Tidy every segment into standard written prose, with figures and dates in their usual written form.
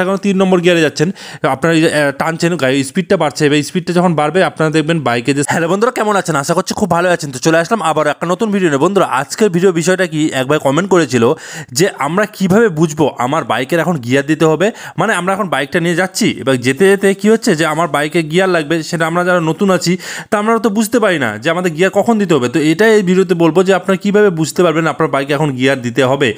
এখন 3 নম্বর গিয়ারে যাচ্ছেন, আপনারা টানছেন, গাড়ির স্পিডটা বাড়ছে। এবার স্পিডটা যখন বাড়বে আপনারা দেখবেন বাইকে যে হ্যালো বন্ধুরা কেমন আছেন, আশা করছি খুব ভালো আছেন। তো চলে আসলাম আবার একটা নতুন ভিডিও নিয়ে। বন্ধুরা আজকের ভিডিও বিষয়টা কি, একবার কমেন্ট করেছিল যে আমরা কিভাবে বুঝবো আমার বাইকের এখন গিয়ার দিতে হবে। মানে আমরা এখন বাইকটা নিয়ে যাচ্ছি, এবার যেতে যেতে কী হচ্ছে যে আমার বাইকে গিয়ার লাগবে, সেটা আমরা যারা নতুন আছি তা আমরা তো বুঝতে পারি না যে আমাদের গিয়ার কখন দিতে হবে। তো এটাই এই ভিডিওতে বলবো যে আপনারা কীভাবে বুঝতে পারবেন আপনার বাইকে এখন গিয়ার দিতে হবে।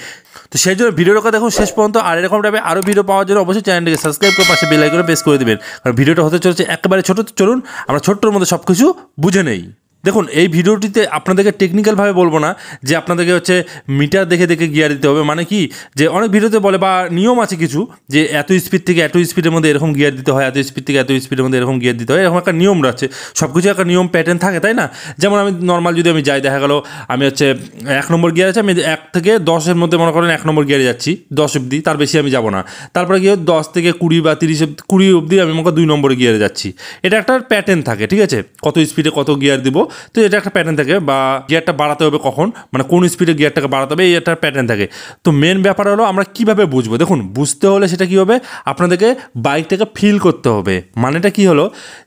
তো সেই জন্য ভিডিওটা দেখুন শেষ পর্যন্ত। আর এরকম টাইপের আরও ভিডিও পাওয়ার জন্য অবশ্যই চ্যানেলটিকে সাবস্ক্রাইব করে পাশে বেল আইকনে প্রেস করে দেবেন, কারণ ভিডিওটা হতে চলেছে একেবারে ছোটো। চলুন আমরা ছোট্টর মধ্যে সব কিছু বুঝে নেই। দেখুন এই ভিডিওটিতে আপনাদেরকে টেকনিক্যালভাবে বলবো না যে আপনাদেরকে হচ্ছে মিটার দেখে দেখে গিয়ার দিতে হবে। মানে কি যে অনেক ভিডিওতে বলে বা নিয়ম আছে কিছু যে এত স্পিড থেকে এত স্পিডের মধ্যে এরকম গিয়ার দিতে হয়, এত স্পিড থেকে এত স্পিডের মধ্যে এরকম গিয়ার দিতে হয়, এরকম একটা নিয়ম আছে। সব কিছু একটা নিয়ম প্যাটার্ন থাকে, তাই না? যেমন আমি নর্মাল যদি আমি যাই, দেখা গেলো আমি হচ্ছে 1 নম্বর গিয়ার আছে, আমি 1 থেকে 10-এর মধ্যে মনে করেন 1 নম্বর গিয়ারে যাচ্ছি 10 অবধি, তার বেশি আমি যাবো না। তারপরে গিয়ে 10 থেকে 20 বা 30 অবধি আমি মনে করি 2 নম্বর গিয়ারে যাচ্ছি। এটা একটা প্যাটার্ন থাকে, ঠিক আছে? কত স্পিডে কত গিয়ার দিব, তো এটা একটা প্যাটার্ন থাকে। বা গিয়ারটা বাড়াতে হবে কখন, মানে কোন স্পিডে গিয়ারটাকে বাড়াতে হবে, এই একটা প্যাটার্ন থাকে। তো মেন ব্যাপার হলো আমরা কীভাবে বুঝবো। দেখুন বুঝতে হলে সেটা কী হবে, আপনাদেরকে বাইকটাকে ফিল করতে হবে। মানেটা কী হলো,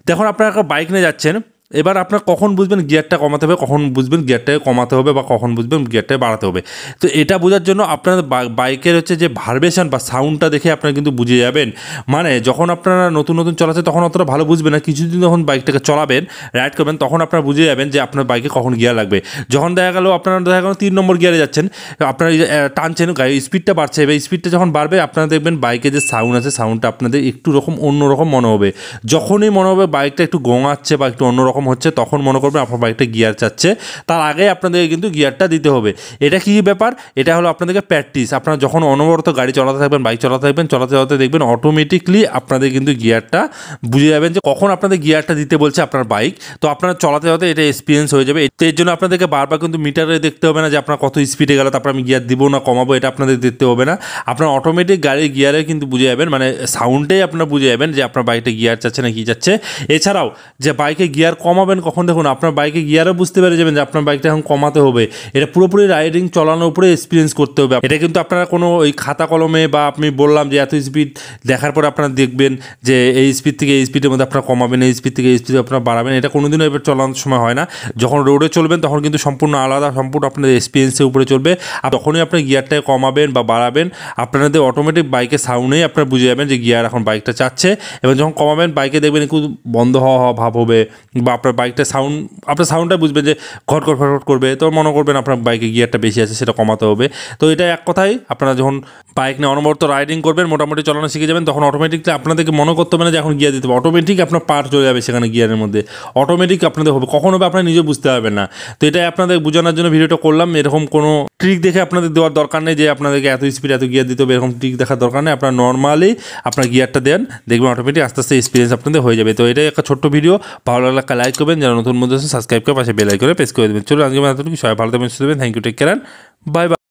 দেখুন আপনারা একটা বাইক নিয়ে যাচ্ছেন, এবার আপনার কখন বুঝবেন গিয়ারটা কমাতে হবে, কখন বুঝবেন গিয়ারটাকে কমাতে হবে, বা কখন বুঝবেন গিয়ারটাকে বাড়াতে হবে। তো এটা বোঝার জন্য আপনার বাইকের হচ্ছে যে ভাইব্রেশন বা সাউন্ডটা দেখে আপনারা কিন্তু বুঝে যাবেন। মানে যখন আপনারা নতুন নতুন চালাচ্ছে তখন অতটা ভালো বুঝবেন না, কিছুদিন যখন বাইকটাকে চালাবেন, রাইড করবেন, তখন আপনারা বুঝে যাবেন যে আপনার বাইকে কখন গিয়ার লাগবে। যখন দেখা গেল 3 নম্বর গিয়ারে যাচ্ছেন, আপনারা টানছেন, গাড়ির স্পিডটা বাড়ছে। এবার স্পিডটা যখন বাড়বে আপনারা দেখবেন বাইকে যে সাউন্ড আছে, সাউন্ডটা আপনাদের একটু অন্যরকম মনে হবে। যখনই মনে হবে বাইকটা একটু গোঙাচ্ছে বা একটু অন্যরকম হচ্ছে, তখন মনে করবেন আপনার বাইকটা গিয়ার চাচ্ছে। তার আগে আপনাদেরকে কিন্তু গিয়ারটা দিতে হবে। এটা কি ব্যাপার, এটা হলো আপনাদেরকে প্র্যাকটিস। আপনারা যখন অনবরত গাড়ি চালাতে থাকবেন, বাইক চালাতে থাকবেন, চালাতে দেখবেন অটোমেটিকলি আপনাদের কিন্তু গিয়ারটা বুঝে যাবেন যে কখন আপনাদের গিয়ারটা দিতে বলছে আপনার বাইক। তো আপনারা চালাতে এটা এক্সপিরিয়েন্স হয়ে যাবে। এর জন্য আপনাদেরকে বারবার কিন্তু মিটারে দেখতে হবে না যে আপনার কত স্পিডে গেল, তারপর আমি গিয়ার দিব না কমাবো, এটা আপনাদের দেখতে হবে না। আপনার অটোমেটিক গাড়ির গিয়ারে কিন্তু বুঝে যাবেন, মানে সাউন্ডেই আপনারা বুঝে যাবেন যে আপনার বাইকটা গিয়ার চাচ্ছে না কি যাচ্ছে। এছাড়াও যে বাইকে গিয়ার কমাবেন কখন, দেখুন আপনার বাইকে গিয়ারও বুঝতে পেরে যাবেন যে আপনার বাইকটা এখন কমাতে হবে। এটা পুরোপুরি রাইডিং চালানোর উপরে এক্সপিরিয়েন্স করতে হবে। এটা কিন্তু আপনারা কোনো ওই খাতা কলমে বা আপনি বললাম যে এত স্পিড দেখার পরে আপনারা দেখবেন যে এই স্পিড থেকে এই স্পিডের মধ্যে আপনারা কমাবেন, এই স্পিড থেকে এই স্পিডে আপনারা বাড়াবেন, এটা কোনোদিনও এবার চালানোর সময় হয় না। যখন রোডে চলবেন তখন কিন্তু সম্পূর্ণ আলাদা, সম্পূর্ণ আপনাদের এক্সপিরিয়েন্সের উপরে চলবে। আর তখনই আপনি গিয়ারটাকে কমাবেন বা বাড়াবেন, আপনাদের অটোমেটিক বাইকের সাউন্ডেই আপনারা বুঝে যাবেন যে গিয়ার এখন বাইকটা চাচ্ছে। এবং যখন কমাবেন বাইকে দেখবেন একটু বন্ধ হওয়া ভাব হবে, বা আপনার বাইকটা আপনার সাউন্ডটা বুঝবেন যে ঘটঘট ফটঘট করবে, তো মনে করবেন আপনার বাইকে গিয়ারটা বেশি আছে, সেটা কমাতে হবে। তো এটা এক কথাই, আপনারা যখন বাইক নিয়ে অনবরত রাইডিং করবেন, মোটামুটি চালানো শিখে যাবেন, তখন অটোমেটিকলি আপনাদেরকে মনে করতে হবে না যে এখন গিয়ার দিতে হবে। অটোমেটিক আপনার পার চলে যাবে সেখানে গিয়ারের মধ্যে, অটোমেটিক আপনাদের হবে। কখন হবে আপনারা নিজে বুঝতে পারবেন না। তো এটাই আপনাদের বোঝানোর জন্য ভিডিওটা করলাম। এরকম কোনো ট্রিক দেখে আপনাদের দেওয়ার দরকার নেই যে আপনাদেরকে এত স্পিড এত গিয়ার দিতে হবে, এরকম ট্রিক দেখার দরকার নেই। আপনারা নর্মালি আপনার গিয়ারটা দেন, দেখবেন অটোমেটিক আস্তে আস্তে এক্সপিরিয়েন্স আপনাদের হয়ে যাবে। তো এটাই একটা ছোট্ট ভিডিও, ভালো লাগলে একটা লাইক করবেন, যারা নতুন মধ্যে সাবস্ক্রাইব করে পাশে বেল আইকনে প্রেস করে দেবেন। চলুন আজকে এতটুকু, সবাই ভালো থাকবেন, সুস্থ থাকবেন। Thank you, take care, bye by.